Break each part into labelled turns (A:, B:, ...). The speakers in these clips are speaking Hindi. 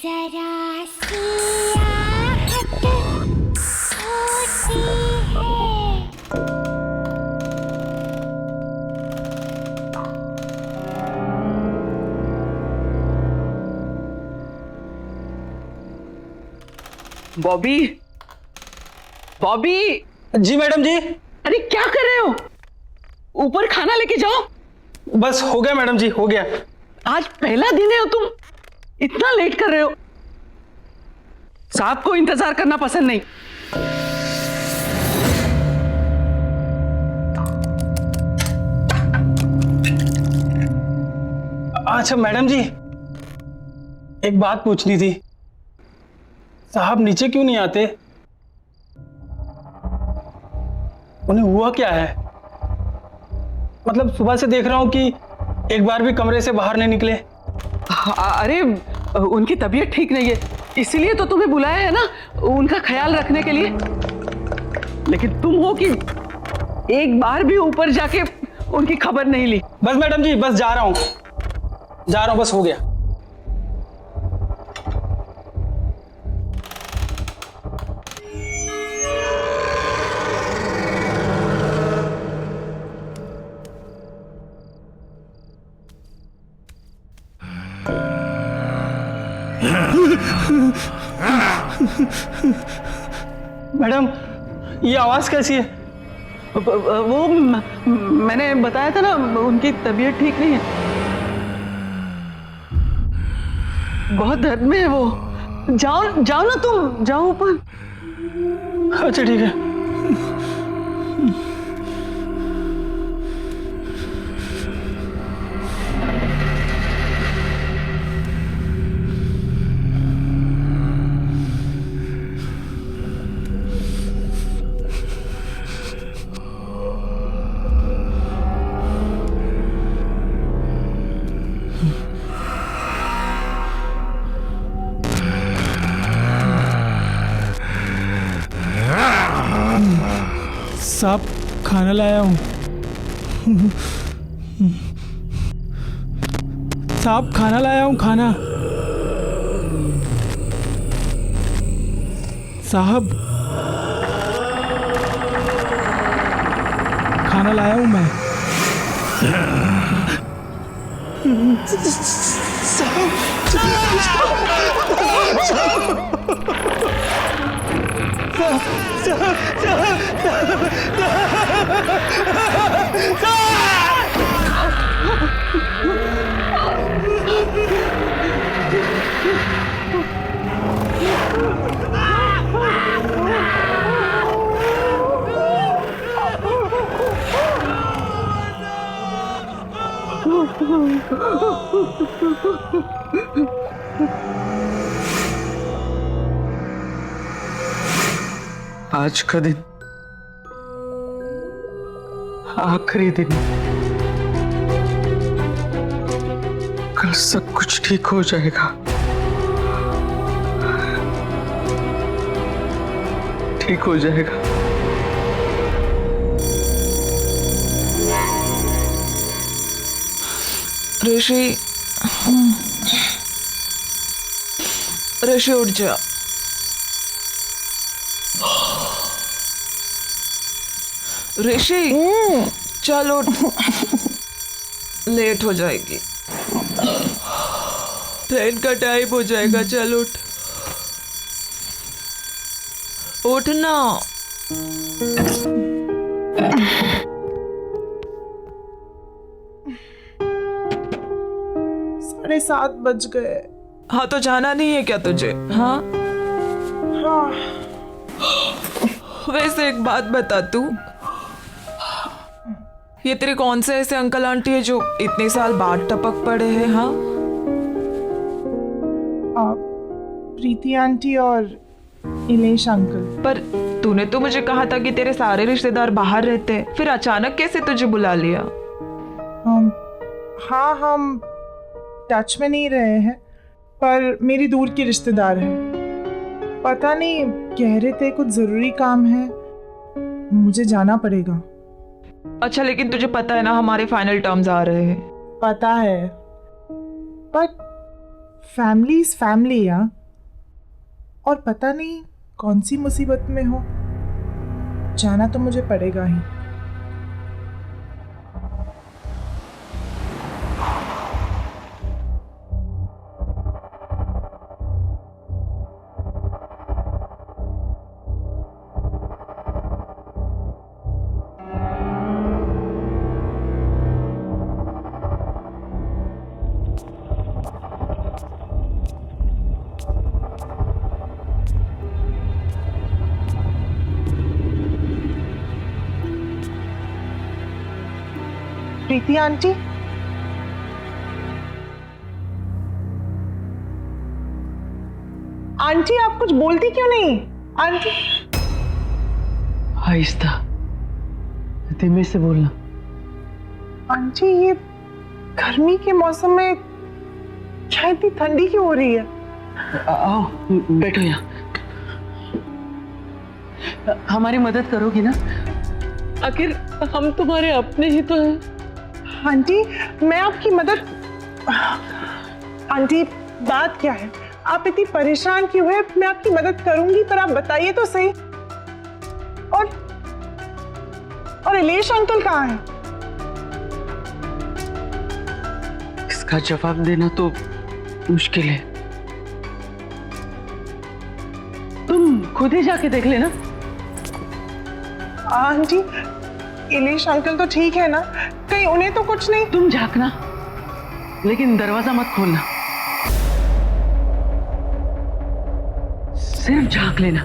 A: जरा सी आहट होती है।
B: बॉबी, बॉबी।
C: जी मैडम जी।
B: अरे क्या कर रहे हो? ऊपर खाना लेके जाओ।
C: बस हो गया मैडम जी, हो गया।
B: आज पहला दिन है, तुम इतना लेट कर रहे हो। साहब को इंतजार करना पसंद नहीं।
C: अच्छा मैडम जी, एक बात पूछनी थी। साहब नीचे क्यों नहीं आते? उन्हें हुआ क्या है? मतलब सुबह से देख रहा हूं कि एक बार भी कमरे से बाहर नहीं निकले।
B: अरे उनकी तबीयत ठीक नहीं है, इसीलिए तो तुम्हें बुलाया है ना, उनका ख्याल रखने के लिए। लेकिन तुम हो कि एक बार भी ऊपर जाके उनकी खबर नहीं ली।
C: बस मैडम जी, बस जा रहा हूं, बस हो गया। मैडम, ये आवाज कैसी है?
B: वो मैंने बताया था ना, उनकी तबीयत ठीक नहीं है, बहुत दर्द में है वो। जाओ जाओ ना, तुम जाओ ऊपर।
C: अच्छा ठीक है। साहब खाना लाया हूँ। साहब खाना लाया हूँ, खाना। साहब खाना लाया हूँ मैं।
B: आज का दिन आखिरी दिन, कल सब कुछ ठीक हो जाएगा। ठीक हो जाएगा।
D: ऋषि, ऋषि उठ जा। ऋषि चल उठ, लेट हो जाएगी, ट्रेन का टाइम हो जाएगा। चल उठ, उठ ना।
E: 7:30 बज गए।
D: हाँ तो जाना नहीं है क्या तुझे? हाँ
E: हाँ।
D: वैसे एक बात बता, तू ये तेरे कौन से ऐसे अंकल आंटी है जो इतने साल बाद टपक पड़े हैं? हाँ,
E: प्रीति आंटी और इलेश अंकल।
D: पर तूने तो मुझे कहा था कि तेरे सारे रिश्तेदार बाहर रहते हैं, फिर अचानक कैसे तुझे बुला लिया?
E: हाँ, हम टच में नहीं रहे हैं, पर मेरी दूर की रिश्तेदार है। पता नहीं, कह रहे थे कुछ जरूरी काम है, मुझे जाना पड़ेगा।
D: अच्छा, लेकिन तुझे पता है ना हमारे फाइनल टर्म्स आ रहे हैं?
E: पता है, पर फैमिली इज फैमिली यार, और पता नहीं कौन सी मुसीबत में हो, जाना तो मुझे पड़ेगा ही। प्रीति आंटी, आंटी आप कुछ बोलती क्यों नहीं? आंटी
B: आहिस्ता, धीमे से बोलना।
E: आंटी ये गर्मी के मौसम में क्या इतनी ठंडी क्यों हो रही है?
B: आओ बैठो यहाँ। हमारी मदद करोगी ना? आखिर हम तुम्हारे अपने ही तो हैं।
E: आंटी मैं आपकी मदद, आंटी बात क्या है? आप इतनी परेशान क्यों है? मैं आपकी मदद करूंगी, पर आप बताइए तो सही। और इलेश अंकल कहाँ हैं?
B: इसका जवाब देना तो मुश्किल है, तुम खुद ही जाके देख लेना।
E: आंटी इलेश अंकल तो ठीक है ना? कहीं उन्हें तो कुछ नहीं?
B: तुम झांकना, लेकिन दरवाजा मत खोलना, सिर्फ झांक लेना।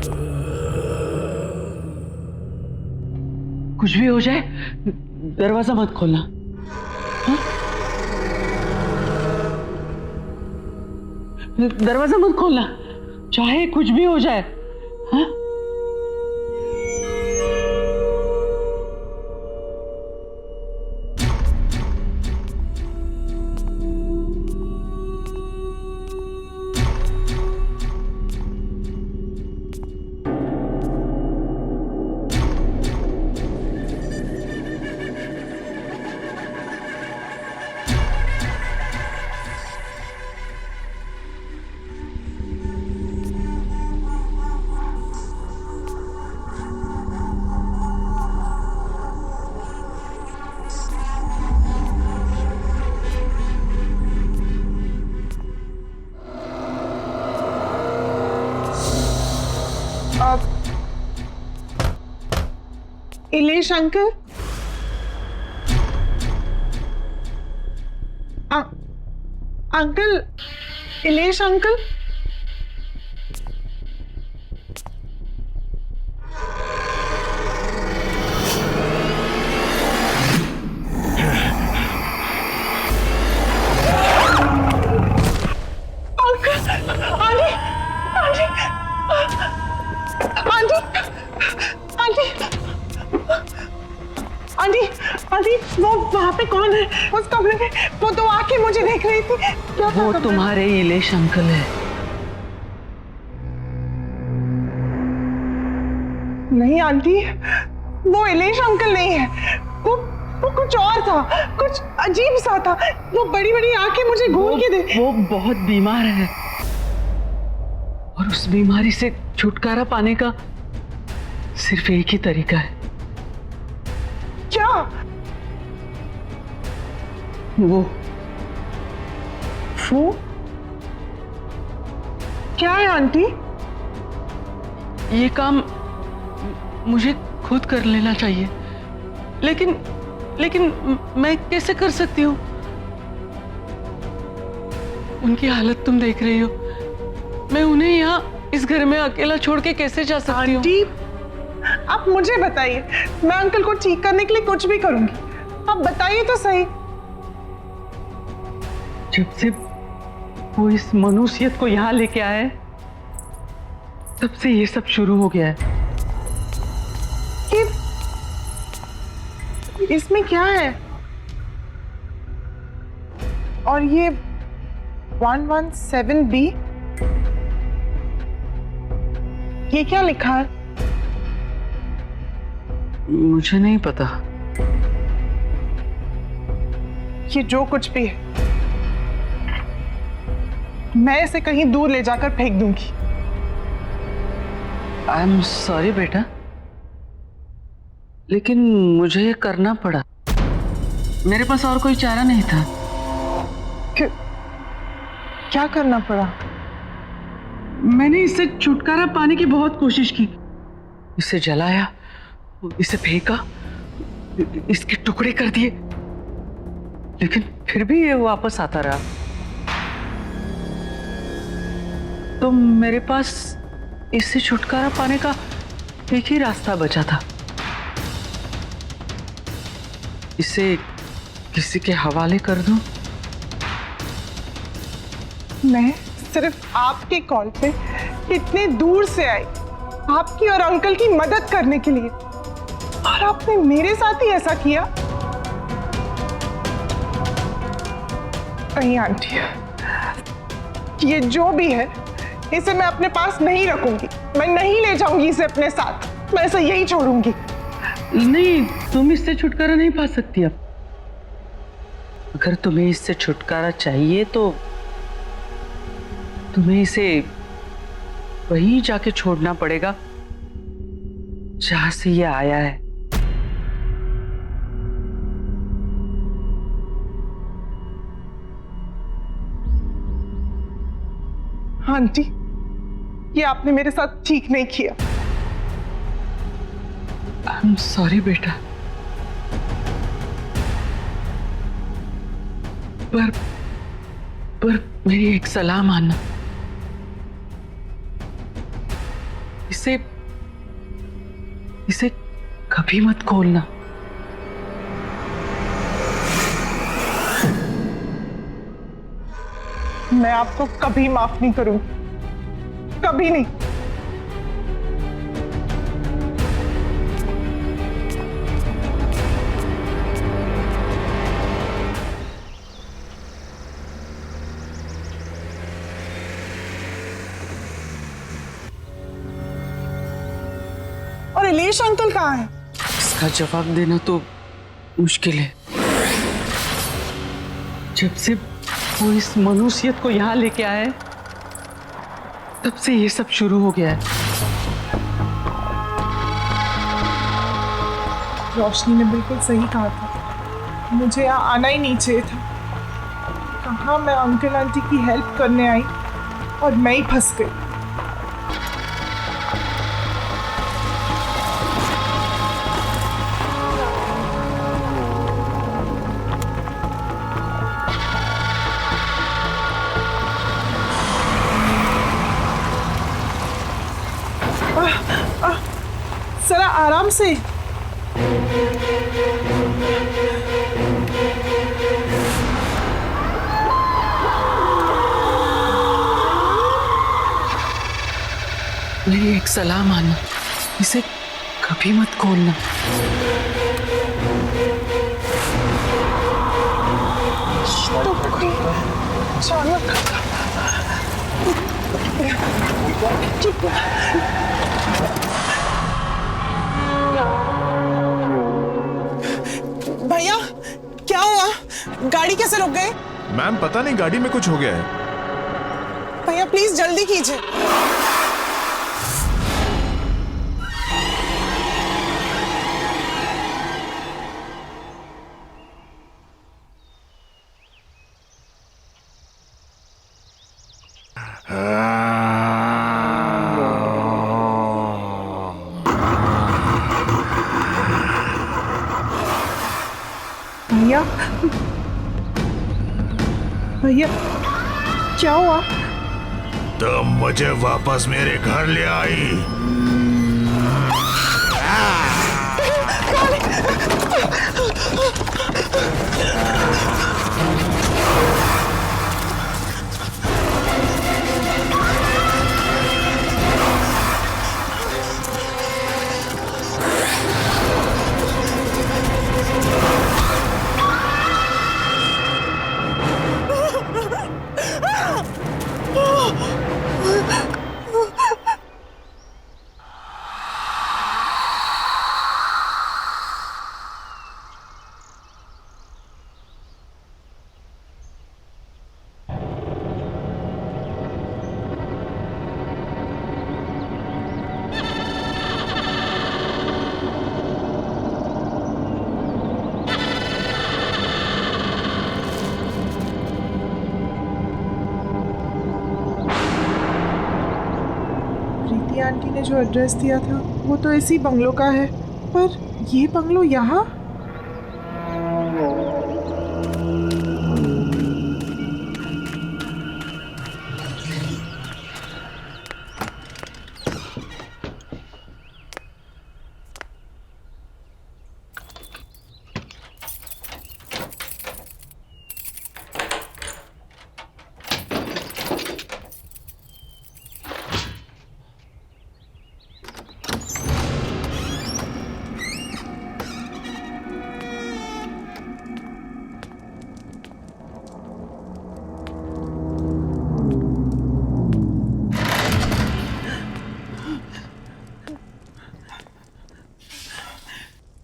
B: कुछ भी हो जाए दरवाजा मत खोलना। हाँ? दरवाजा मत खोलना, चाहे कुछ भी हो जाए। हाँ?
E: Ilesh uncle, uncle, Ilesh uncle, aunty वो वहाँ पे कौन है? उस कमरे में वो तो आके मुझे देख रही थी। क्या
B: वो तुम्हारे इलेश अंकल है।
E: नहीं आंटी, वो इलेश अंकल नहीं है, वो कुछ और था, कुछ अजीब सा था। वो बड़ी बड़ी आंखें मुझे घूर के दे।
B: वो बहुत बीमार है और उस बीमारी से छुटकारा पाने का सिर्फ एक ही तरीका है।
E: क्या?
B: वो
E: क्या है आंटी?
B: ये काम मुझे खुद कर लेना चाहिए, लेकिन मैं कैसे कर सकती हूँ? उनकी हालत तुम देख रही हो, मैं उन्हें यहाँ इस घर में अकेला छोड़ के कैसे जा सकती हूँ?
E: आंटी आप मुझे बताइए, मैं अंकल को ठीक करने के लिए कुछ भी करूंगी। आप बताइए तो सही।
B: जब से वो इस मनुष्यत को यहाँ लेके आए, तब से ये सब शुरू हो गया है।
E: इसमें क्या है? और ये 117B, ये क्या लिखा है?
B: मुझे नहीं पता।
E: ये जो कुछ भी है, मैं इसे कहीं दूर ले जाकर फेंक दूंगी।
B: आई एम सॉरी बेटा, लेकिन मुझे ये करना पड़ा। मेरे पास और कोई चारा नहीं था।
E: क्या करना पड़ा?
B: मैंने इससे छुटकारा पाने की बहुत कोशिश की। इसे जलाया, इसे फेंका, इसके टुकड़े कर दिए, लेकिन फिर भी ये वापस आता रहा। तो मेरे पास इससे छुटकारा पाने का एक ही रास्ता बचा था। इसे किसी के हवाले कर दूं?
E: मैं सिर्फ आपके कॉल पे इतने दूर से आई, आपकी और अंकल की मदद करने के लिए, और आपने मेरे साथ ही ऐसा किया? नहीं आंटी, ये जो भी है इसे मैं अपने पास नहीं रखूंगी। मैं नहीं ले जाऊंगी इसे अपने साथ। मैं इसे यही छोड़ूंगी।
B: नहीं, तुम इससे छुटकारा नहीं पा सकती। अब अगर तुम्हें इससे छुटकारा चाहिए तो तुम्हें इसे वहीं जाके छोड़ना पड़ेगा जहां से ये आया है।
E: आंटी, ये आपने मेरे साथ ठीक नहीं किया।
B: आई एम सॉरी बेटा, पर मेरी एक सलाह मानना। इसे कभी मत खोलना।
E: मैं आपको कभी माफ नहीं करूंगी, कभी नहीं। और इलेश अंकल कहाँ है?
B: इसका जवाब देना तो मुश्किल है। जब से वो इस मनुष्यत को यहाँ लेके आए, तब से ये सब शुरू हो गया है।
E: रोशनी ने बिल्कुल सही कहा था, मुझे यहाँ आना ही नहीं चाहिए था। कहाँ मैं अंकल आंटी की हेल्प करने आई और मैं ही फंस गई। जरा आराम से।
B: मेरी एक सलाह मानो, इसे कभी मत खोलना।
E: तो कोई अचानक भैया, क्या हुआ? गाड़ी कैसे रुक गए?
F: मैम पता नहीं, गाड़ी में कुछ हो गया है।
E: भैया प्लीज जल्दी कीजिए। भैया, भैया क्या हुआ?
F: तुम मुझे वापस मेरे घर ले आई।
E: प्रीति आंटी ने जो एड्रेस दिया था वो तो इसी बंगलो का है, पर ये बंगलो यहाँ?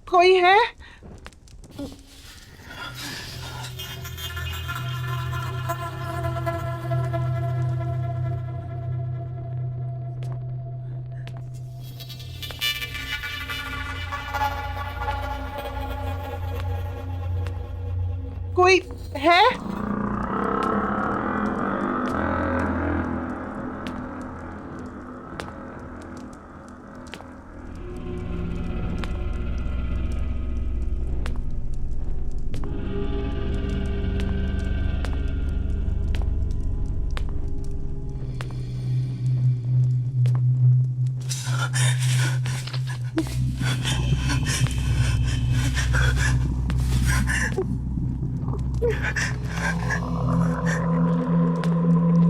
E: कोई है? कोई है?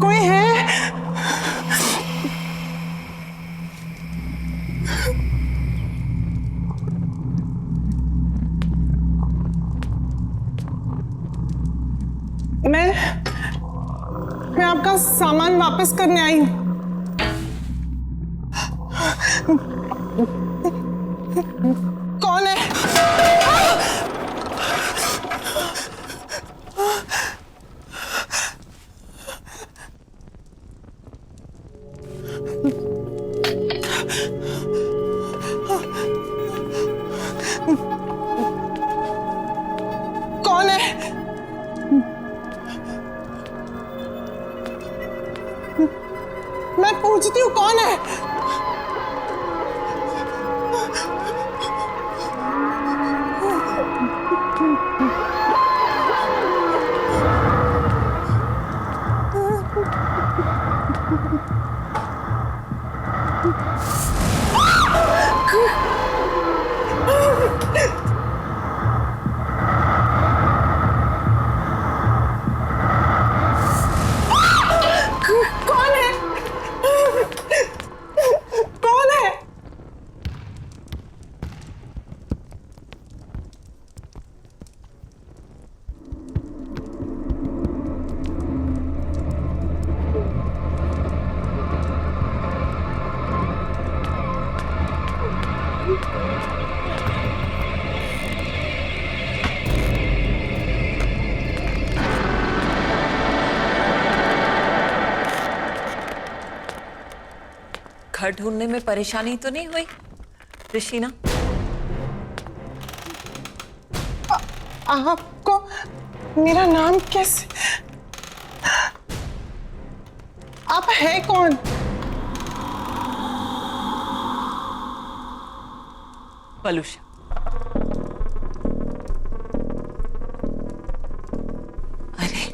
E: कोई है? मैं आपका सामान वापस करने आई हूँ। कौन है? कौन है? मैं पूछती हूँ कौन है? कौन है? कौन है?
G: घर ढूंढने में परेशानी तो नहीं हुई ऋषिना?
E: आपको मेरा नाम कैसे? आप है कौन?
G: पलूषा। अरे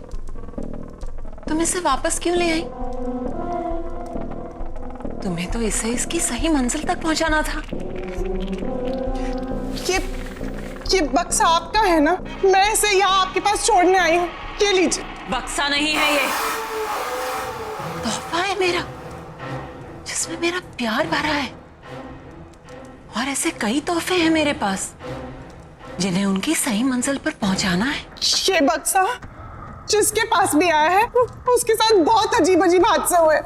G: तुम इसे वापस क्यों ले आई? तुम्हें तो इसे इसकी सही मंजिल तक पहुंचाना था।
E: ये बक्सा आपका है ना? मैं इसे यहाँ आपके पास छोड़ने आई हूँ। ये लीजिए।
G: बक्सा नहीं है ये, तोहफा है मेरा, जिसमें मेरा प्यार भरा है। और ऐसे कई तोहफे हैं मेरे पास जिन्हें उनकी सही मंजिल पर पहुंचाना है।
E: ये बक्सा जिसके पास भी आया है उसके साथ बहुत अजीब अजीब हादसे हुए।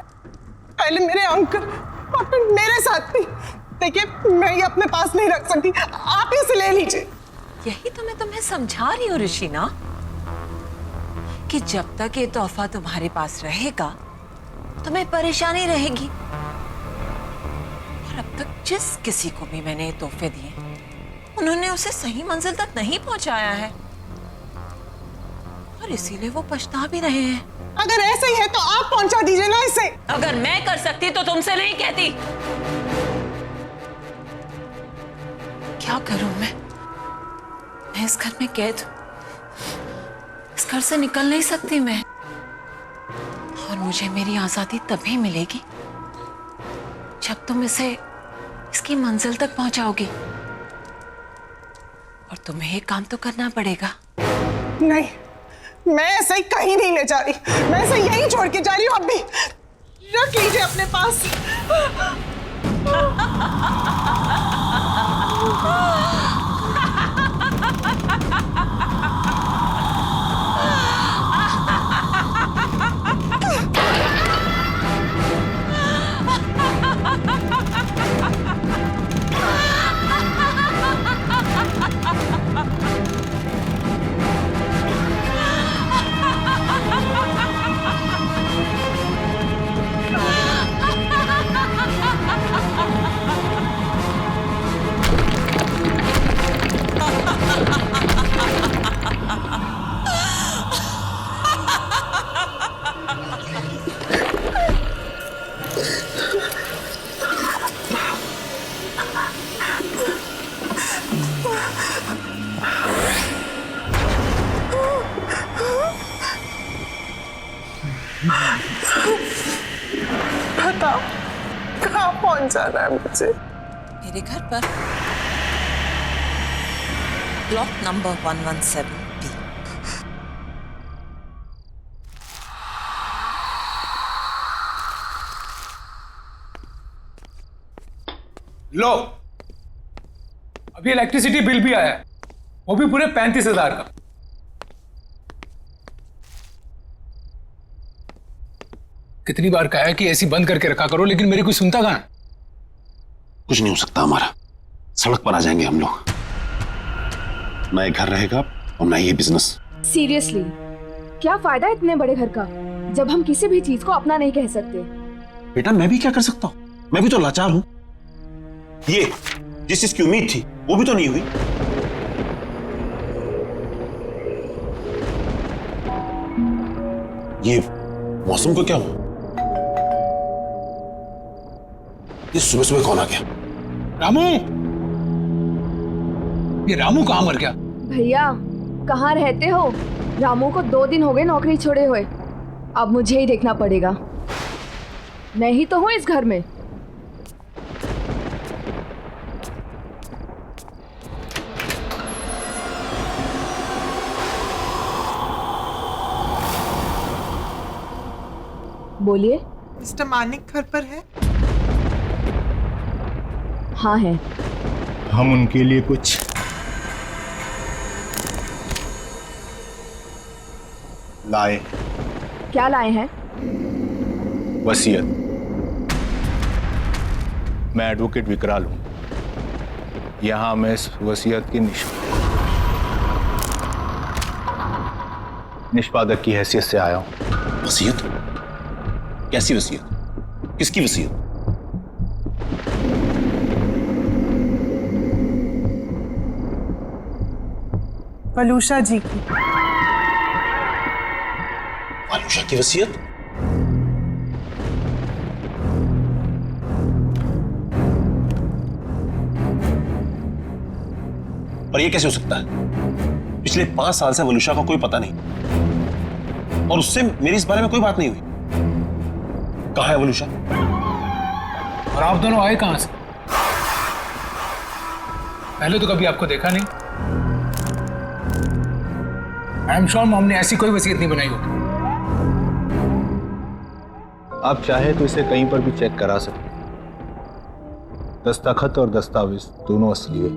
E: पहले मेरे अंकल और फिर मेरे साथ भी। देखिए मैं ये अपने पास नहीं रख सकती, आप इसे ले लीजिए।
G: यही तो मैं तुम्हें समझा रही हूँ ऋषिना, कि जब तक ये तोहफा तुम्हारे पास रहेगा तुम्हें परेशानी रहेगी। और अब तक जिस किसी को भी मैंने ये तोहफे दिए उन्होंने उसे सही मंजिल तक नहीं पहुंचाया है, और इसीलिए वो पछता भी रहे हैं।
E: अगर ऐसा ही है तो आप पहुंचा दीजिए ना इसे।
G: अगर मैं कर सकती तो तुमसे नहीं कहती। क्या करूं मैं इस घर में कैद, इस घर से निकल नहीं सकती मैं। और मुझे मेरी आजादी तभी मिलेगी जब तुम इसे इसकी मंजिल तक पहुंचाओगी। और तुम्हें एक काम तो करना पड़ेगा।
E: नहीं, मैं ऐसा ही कहीं नहीं ले जा रही, मैं इसे यहीं छोड़ के जा रही हूँ। अब भी रख लीजिए अपने पास। बताओ कहाँ पहुंचाना है मुझे?
G: मेरे घर पर ब्लॉक नंबर 117B।
C: लो, अभी इलेक्ट्रिसिटी बिल भी आया है, वो भी पूरे 35,000 का। कितनी बार कहा है कि एसी बंद करके रखा करो, लेकिन मेरी कोई सुनता कहां?
H: कुछ नहीं हो सकता हमारा, सड़क पर आ जाएंगे हम लोग। ना ये घर रहेगा और ना ये बिजनेस।
I: सीरियसली, क्या फायदा इतने बड़े घर का जब हम किसी भी चीज को अपना नहीं कह सकते?
H: बेटा मैं भी क्या कर सकता हूं, मैं भी तो लाचार हूं। ये जिस चीज की उम्मीद थी वो भी तो नहीं हुई। ये मौसम को क्या हुआ? ये सुबह सुबह कौन आ गया?
C: रामू, ये रामू कहां मर गया?
I: भैया कहाँ रहते हो? रामू को 2 दिन हो गए नौकरी छोड़े हुए। अब मुझे ही देखना पड़ेगा, मैं ही तो हूँ इस घर में। बोलिए।
E: मिस्टर मानिक घर पर है?
I: हाँ है।
F: हम उनके लिए कुछ लाए।
I: क्या लाए हैं?
F: वसीयत। मैं एडवोकेट विकराल हूं, यहां मैं इस वसीयत की निष्पादक की हैसियत से आया हूं।
H: वसीयत? कैसी वसीयत? किसकी वसीयत?
E: वलूषा जी की।
H: वलूषा की वसीयत? पर यह कैसे हो सकता है? पिछले 5 साल से वलूषा का कोई पता नहीं, और उससे मेरी इस बारे में कोई बात नहीं हुई। कहां है वलूषा?
C: और आप दोनों आए कहां से? पहले तो कभी आपको देखा नहीं। आई एम श्योर मॉम ने ऐसी कोई वसीयत नहीं बनाई होगी।
F: आप चाहे तो इसे कहीं पर भी चेक करा सकते, दस्तखत और दस्तावेज दोनों असली है।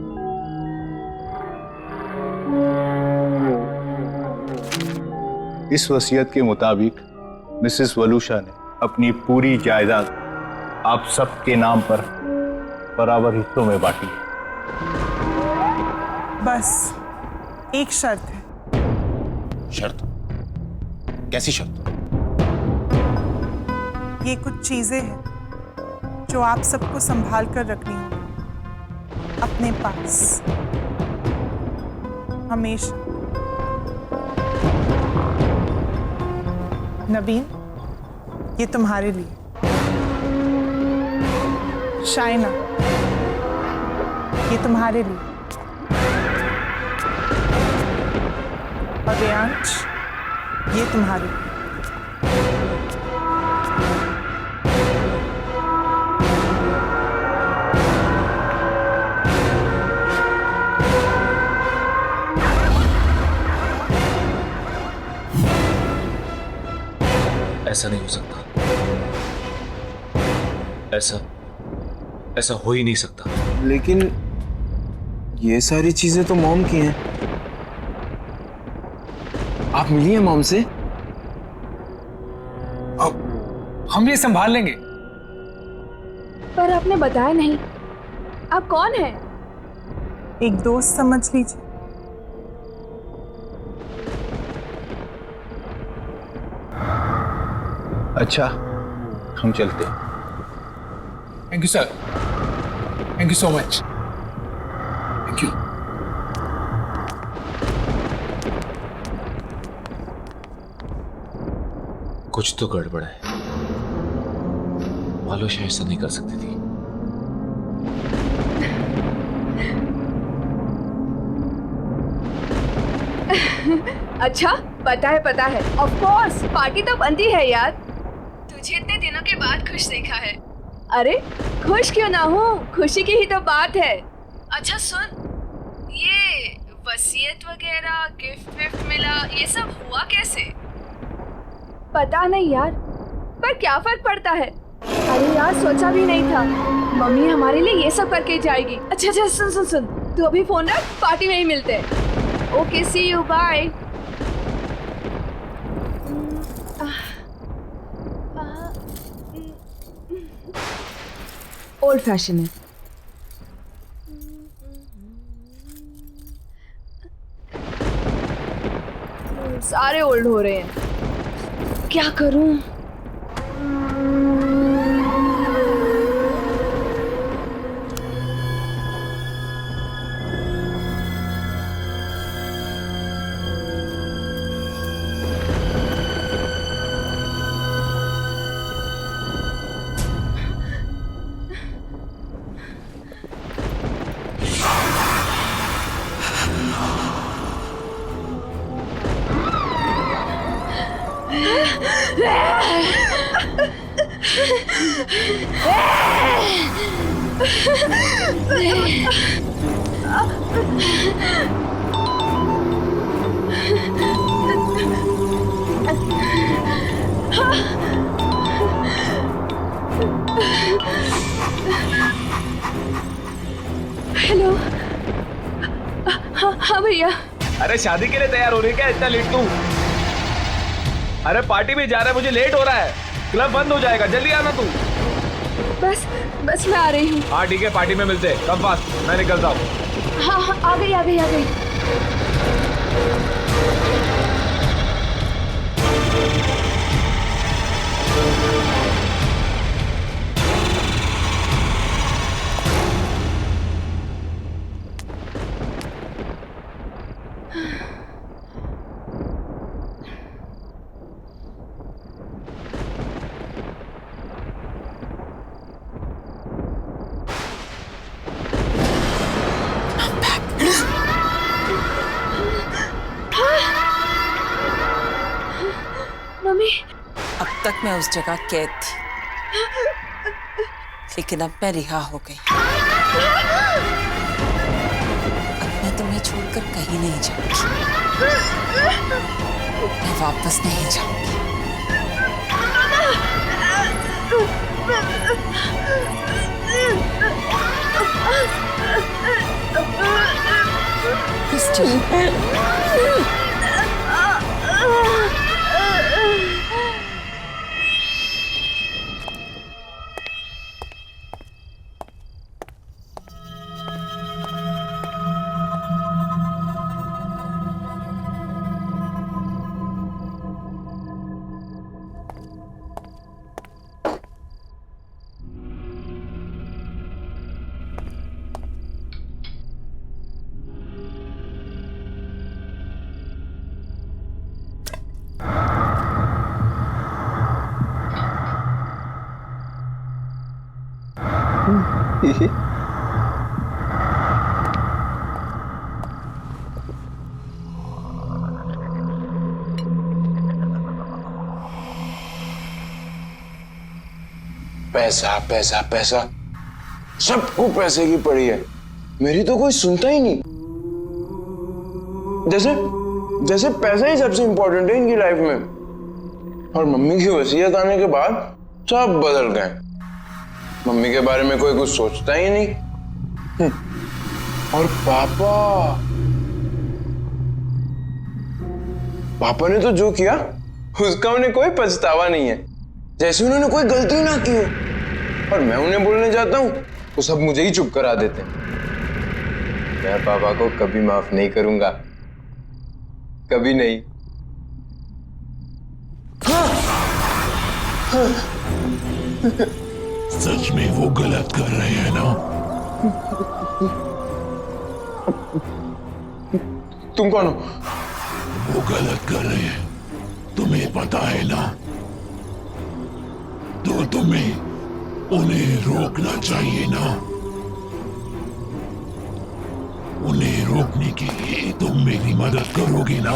F: इस वसीयत के मुताबिक मिसेस वलूषा ने अपनी पूरी जायदाद आप सबके नाम पर बराबर हिस्सों में बांटी है।
E: बस एक शर्त है।
H: शर्त? कैसी शर्त?
E: ये कुछ चीजें हैं जो आप सबको संभाल कर रखनी होगी अपने पास हमेशा। नबीन, ये तुम्हारे लिए। शाइना, ये तुम्हारे लिए। और रेयांश, ये तुम्हारे लिए।
H: ऐसा नहीं हो सकता। ऐसा हो ही नहीं सकता।
J: लेकिन ये सारी चीजें तो मॉम की हैं। आप मिलिए मॉम से।
C: हम ये संभाल लेंगे।
I: पर आपने बताया नहीं, आप कौन हैं?
E: एक दोस्त समझ लीजिए।
F: अच्छा, हम चलते हैं।
C: Thank you sir, thank you so much. Thank you.
H: कुछ तो गड़बड़ है। वलूशा ऐसा नहीं कर सकती थी।
I: अच्छा, पता है। ऑफ कोर्स, पार्टी तो बनती है यार। तुझे इतने दिनों के बाद खुश देखा है। अरे खुश क्यों ना हूँ, खुशी की ही तो बात है। अच्छा सुन, ये वसीयत वगैरह गिफ्ट विफ्ट मिला, ये सब हुआ कैसे? पता नहीं यार, पर क्या फर्क पड़ता है। अरे यार, सोचा भी नहीं था मम्मी हमारे लिए ये सब करके जाएगी। अच्छा सुन, तू अभी फोन रख, पार्टी में ही मिलते हैं। Okay, see you, bye. Old fashion है। सारे ओल्ड हो रहे हैं, क्या करूं? हेलो। हाँ भैया।
K: अरे शादी के लिए तैयार हो रही है क्या इतना लेट तू? अरे पार्टी में जा रहा है, मुझे लेट हो रहा है, क्लब बंद हो जाएगा, जल्दी आना तू।
I: बस मैं आ रही हूँ।
K: हाँ ठीक है, पार्टी में मिलते हैं, कम फास्ट, मैं निकलता हूँ।
I: हाँ, आ गई। मम्मी,
G: अब तक मैं उस जगह कैद थी, लेकिन अब मैं रिहा हो गई। अब मैं तुम्हें छोड़कर कहीं नहीं जाऊंगी, मैं वापस नहीं जाऊंगी।
J: पैसा पैसा पैसा, सबको पैसे की पड़ी है, मेरी तो कोई सुनता ही नहीं। जैसे जैसे पैसा ही सबसे इंपॉर्टेंट है इनकी लाइफ में। और मम्मी की वसीयत आने के बाद सब बदल गए। मम्मी के बारे में कोई कुछ सोचता ही नहीं। और पापा ने तो जो किया उसका उन्हें कोई पछतावा नहीं है, जैसे उन्होंने कोई गलती ना की हो। और मैं उन्हें बोलने जाता हूं तो सब मुझे ही चुप करा देते हैं। मैं पापा को कभी माफ नहीं करूंगा, कभी नहीं।
L: सच में वो गलत कर रहे हैं ना?
J: तुम कौन हो?
L: वो गलत कर रहे हैं, तुम्हें पता है ना? तो तुम्हें उन्हें रोकना चाहिए ना? उन्हें रोकने के लिए तुम मेरी मदद करोगे ना?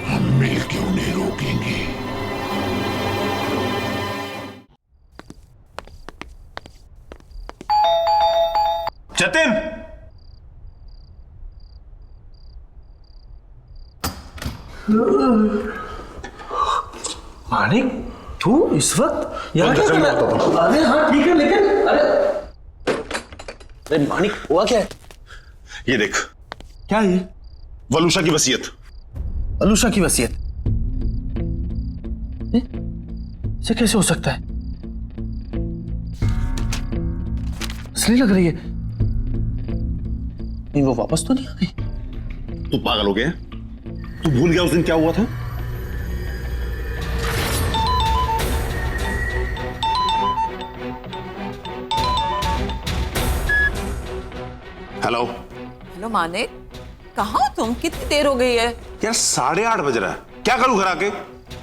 L: हम मिलकर उन्हें रोकेंगे।
H: जतिन,
C: मानिक, तू इस वक्त यहाँ क्या कर रहा है? अरे हाँ ठीक है, लेकिन अरे
H: मानिक, हुआ क्या है? ये देख।
C: क्या ये?
H: वलूशा की वसीयत।
C: अलूशा की वसीयत? इसे कैसे हो सकता है? असली लग रही है। नहीं, वो वापस तो नहीं आ गई?
H: तू पागल हो गया? तू भूल गया उस दिन क्या हुआ था? हेलो
G: हेलो मानिक, कहाँ हो तुम? कितनी देर हो गई है?
H: यार 8:30 बज रहा है। क्या करूं घर आके?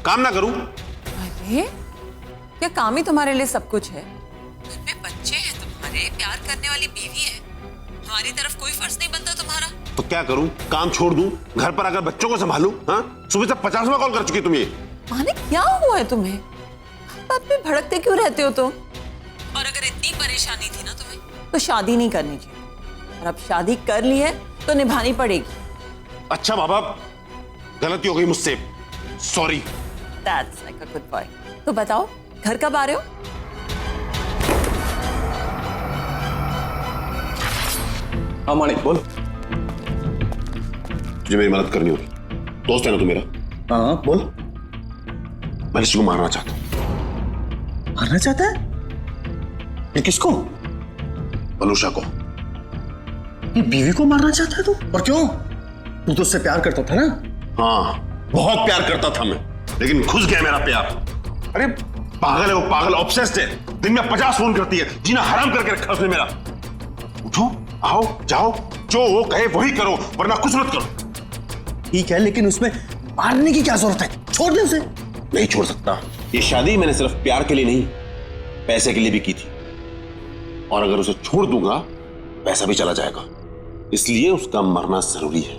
H: काम ना करूं?
G: अरे क्या काम ही तुम्हारे लिए सब कुछ है? घर में बच्चे हैं तुम्हारे, प्यार करने वाली बीवी है, हमारी तरफ कोई फर्ज नहीं बनता तुम्हारा?
H: तो क्या करूं? काम छोड़ दूं? घर पर आकर बच्चों को संभालूं? हाँ, सुबह से 50वां कॉल कर चुकी तुम ये।
G: मानिक क्या हुआ है तुम्हें? बात पे भड़कते क्यों रहते हो तुम? और अगर इतनी परेशानी थी ना तुम्हें तो शादी नहीं करनी चाहिए, और अब शादी कर ली है तो निभानी पड़ेगी।
H: अच्छा माँ बाप, गलती हो गई मुझसे, sorry.
G: That's like a good boy. तो बताओ घर कब आ रहे हो?
H: हाँ मानिक बोल। तुझे मेरी मदद करनी होगी, दोस्त है ना तू मेरा।
C: हाँ बोल।
H: मैं किसी को मारना चाहता हूँ।
C: मारना चाहता है? ये किसको?
H: वलूशा को।
C: ये बीवी को मारना चाहता है तू? और क्यों? तू तो उससे प्यार करता था ना?
H: हाँ, बहुत प्यार करता था मैं, लेकिन घुस गया मेरा प्यार। अरे पागल है वो, पागल ऑब्सेस्ड है। दिन में 50 फोन करती है, जीना हराम करके रखा उसने मेरा। उठो, आओ, जाओ, जो वो कहे वही करो, वरना कुछ मत करो।
C: ठीक है, लेकिन उसमें मारने की क्या जरूरत है? छोड़ दे उसे।
H: नहीं छोड़ सकता। ये शादी मैंने सिर्फ प्यार के लिए नहीं, पैसे के लिए भी की थी, और अगर उसे छोड़ दूंगा पैसा भी चला जाएगा, इसलिए उसका मरना जरूरी है।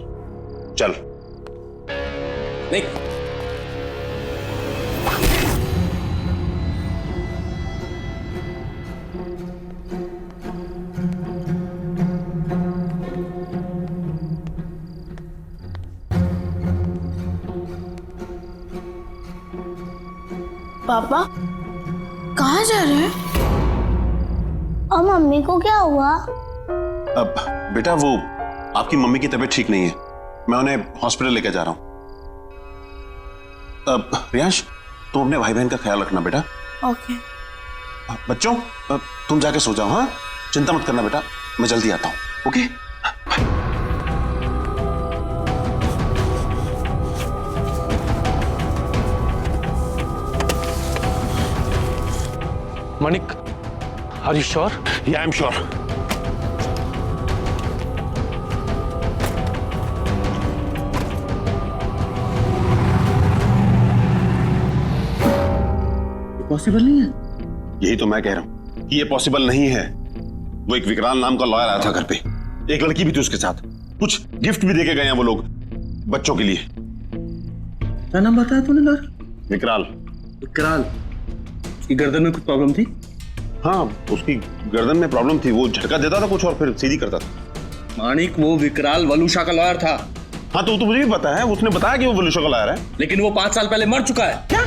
H: चल।
C: नहीं।
A: पापा कहाँ जा रहे हैं? और मम्मी को क्या हुआ?
H: अब बेटा वो आपकी मम्मी की तबीयत ठीक नहीं है, मैं उन्हें हॉस्पिटल लेकर जा रहा हूं। अब प्रियांश, तुम अपने भाई बहन का ख्याल रखना बेटा।
A: ओके।
H: बच्चों तुम जाके सो जाओ। हाँ, चिंता मत करना बेटा, मैं जल्दी आता हूं। Okay,
C: Manik, are you sure?
H: Yeah, I'm sure.
B: Possible नहीं है।
H: यही तो मैं कह रहा हूँ कि ये पॉसिबल नहीं है। वो एक विकराल नाम का लॉयर आया था घर पे, एक लड़की भी थी उसके साथ, कुछ गिफ्ट भी देके गए हैं वो लोग बच्चों के लिए।
B: क्या नाम बताया तूने लॉयर?
H: विकराल।
B: विकराल? उसकी गर्दन में कुछ प्रॉब्लम थी?
H: हाँ, उसकी गर्दन में प्रॉब्लम थी, वो झटका देता था कुछ और फिर सीधी करता था।
K: माणिक, वो विकराल वलूशा का लॉयर था।
H: हाँ तो मुझे भी पता है, उसने बताया कि वो वलूशा का लॉयर है।
K: लेकिन वो 5 साल पहले मर चुका है।
H: क्या?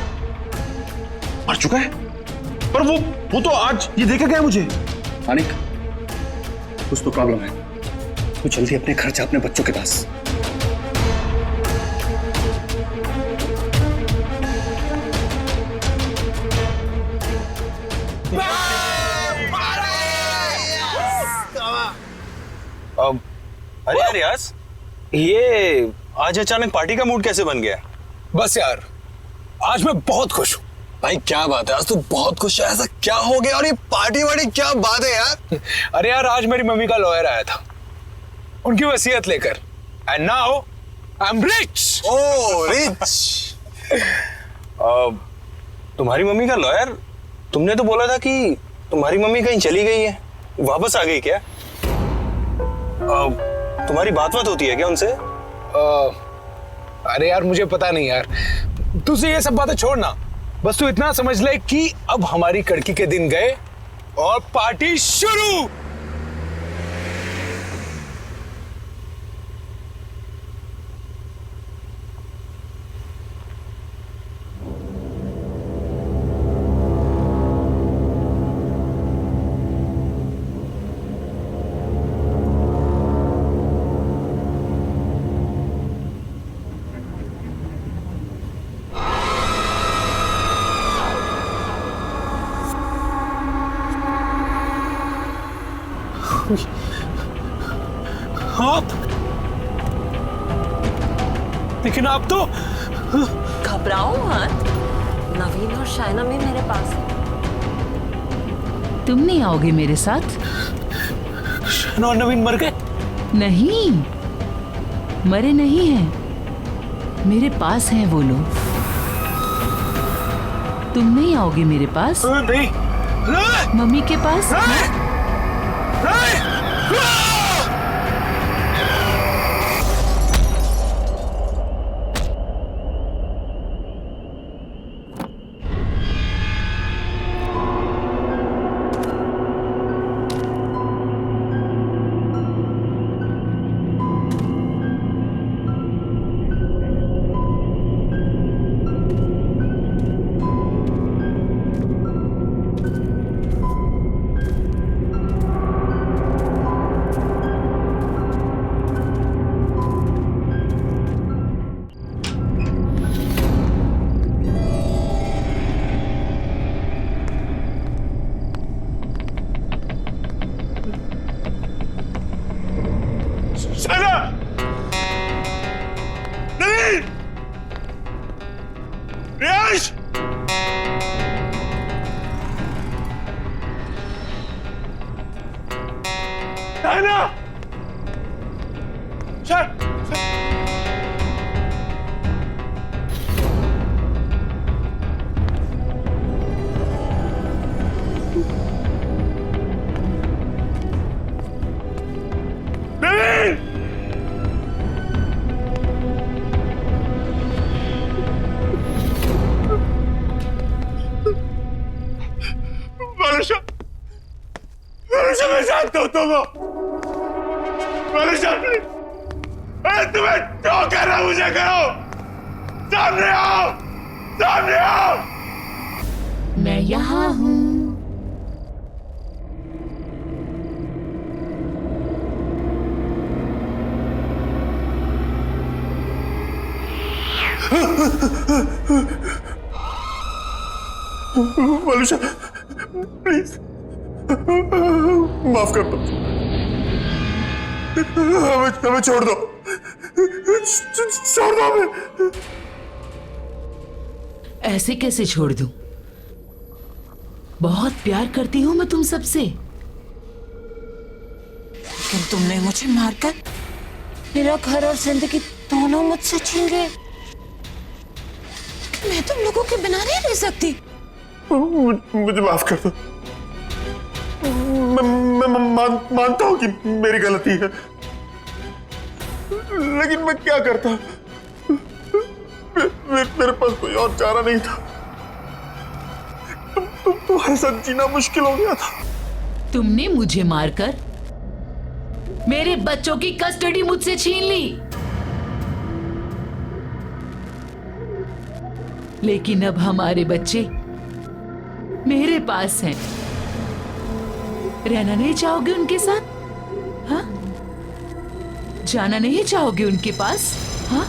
H: मर चुका है? पर वो तो आज ये देके गया मुझे।
K: माणिक, कुछ तो प्रॉब्लम है। तो जल्दी अपने घर जा, अपने बच्चों के पास।
J: अरे यार रियाज, ये आज अचानक पार्टी का मूड कैसे बन गया?
M: बस यार, आज मैं बहुत खुश हूँ। भाई क्या बात है, आज तू बहुत खुश है, ऐसा क्या हो गया? और ये पार्टी वार्टी क्या बात है यार? अरे यार, आज मेरी मम्मी का लॉयर आया था उनकी वसीयत लेकर, and now I am rich.
J: Oh rich. तुम्हारी मम्मी का लॉयर? तुमने तो बोला था कि तुम्हारी मम्मी कहीं चली गई है, वापस आ गई क्या? तुम्हारी बात होती है क्या उनसे?
M: अरे यार मुझे पता नहीं यार, तुझे ये सब बातें छोड़ना, बस तू इतना समझ ले कि अब हमारी कड़की के दिन गए और पार्टी शुरू। आप, लेकिन आप तो
G: घबराओ मत, नवीन और शायना भी मेरे पास है।
N: तुम नहीं आओगे मेरे साथ?
M: शायना और नवीन मर गए?
N: नहीं, मरे नहीं हैं, मेरे पास हैं वो लोग। तुम नहीं आओगे मेरे पास?
M: नहीं।
N: मम्मी के पास?
H: मैं जानता हूं तुम्हें, तुम्हें जो करना मुझे करो, सामने आओ, सामने आओ।
N: मैं यहाँ हूँ।
H: वलूशा, प्लीज माफ कर दो, हमें छोड़ दो, छोड़ दो हमें।
N: ऐसे कैसे छोड़ दूं? बहुत प्यार करती हूँ मैं तुम सबसे।
G: लेकिन तुमने मुझे मारकर मेरा घर और जिंदगी दोनों मुझसे छीन गए। मैं तुम लोगों के बिना नहीं रह सकती।
H: मुझे माफ कर दो। मैं मानता हूं कि मेरी गलती है, लेकिन मैं क्या करता? मेरे पास कोई और चारा नहीं था। तुम्हारे साथ जीना मुश्किल हो गया था।
N: तुमने मुझे मारकर मेरे बच्चों की कस्टडी मुझसे छीन ली, लेकिन अब हमारे बच्चे मेरे पास हैं। रहना नहीं चाहोगे उनके साथ? हाँ? जाना नहीं चाहोगे उनके पास? हाँ?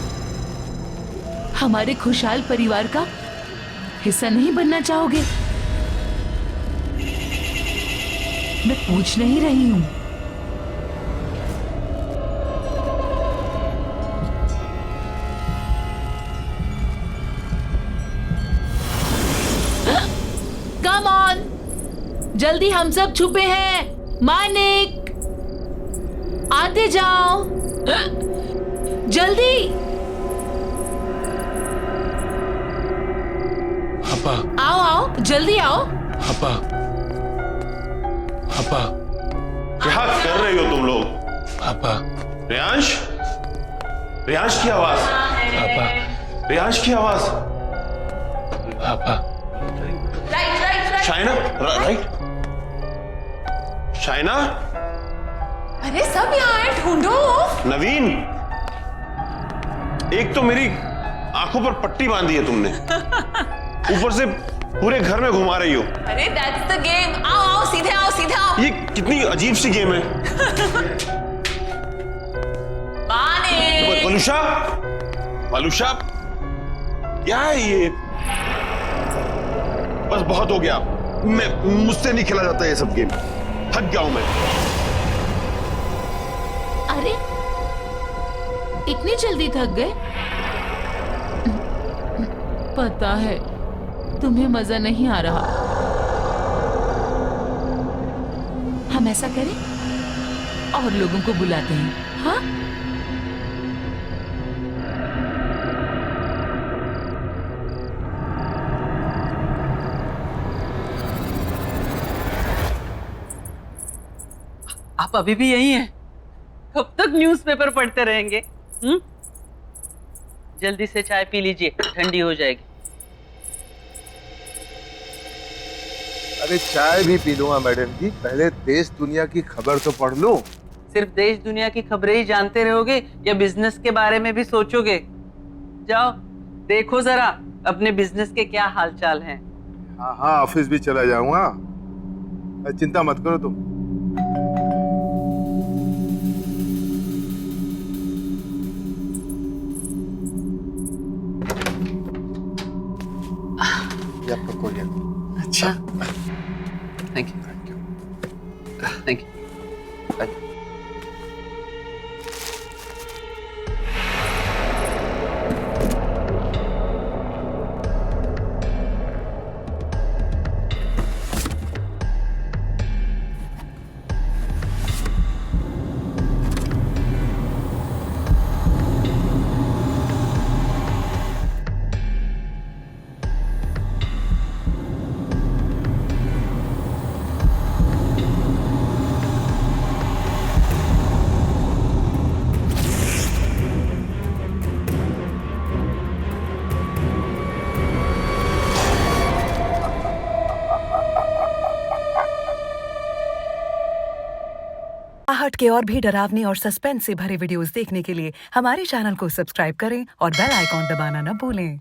N: हमारे खुशहाल परिवार का हिस्सा नहीं बनना चाहोगे? मैं पूछ नहीं रही हूं। कम ऑन, जल्दी, हम सब छुपे हैं। मानिक, आते जाओ, जल्दी।
M: पापा,
N: आओ आओ, जल्दी आओ।
M: पापा, पापा,
H: क्या कर रहे हो तुम लोग?
M: पापा,
H: रियांश, रियांश की आवाज।
M: पापा,
H: रियांश की आवाज।
M: पापा,
H: शाइना, राइट? शाइना,
G: अरे सब यहाँ है, ढूंढो।
H: नवीन, एक तो मेरी आंखों पर पट्टी बांधी है तुमने, ऊपर से पूरे घर में घुमा रही हो।
G: अरे दैट्स द गेम। आओ आओ, सीधे आओ, सीधे आओ।
H: ये कितनी अजीब सी गेम है। वलूषा, वलूषा, क्या है ये? बस बहुत हो गया, मुझसे नहीं खेला जाता ये सब गेम। थक गया हूं मैं।
N: अरे इतनी जल्दी थक गए? पता है तुम्हें मजा नहीं आ रहा। हम ऐसा करें और लोगों को बुलाते हैं, हाँ?
B: आप अभी भी यही हैं? कब तक न्यूज़पेपर पढ़ते रहेंगे? जल्दी से चाय पी लीजिए, ठंडी हो जाएगी।
O: अरे चाय भी पी लूंगा मैडम जी, पहले देश दुनिया की खबर तो पढ़ लूं।
B: सिर्फ देश दुनिया की खबरें ही जानते रहोगे या बिजनेस के बारे में भी सोचोगे? जाओ देखो जरा अपने बिजनेस के क्या हालचाल हैं।
O: हाँ हाँ, ऑफिस भी चला जाऊंगा, चिंता मत करो तुम। ये आपका कोरियर।
B: अच्छा, thank you, thank you, thank you.
P: आहट के और भी डरावने और सस्पेंस से भरे वीडियोस देखने के लिए हमारे चैनल को सब्सक्राइब करें और बेल आइकॉन दबाना न भूलें।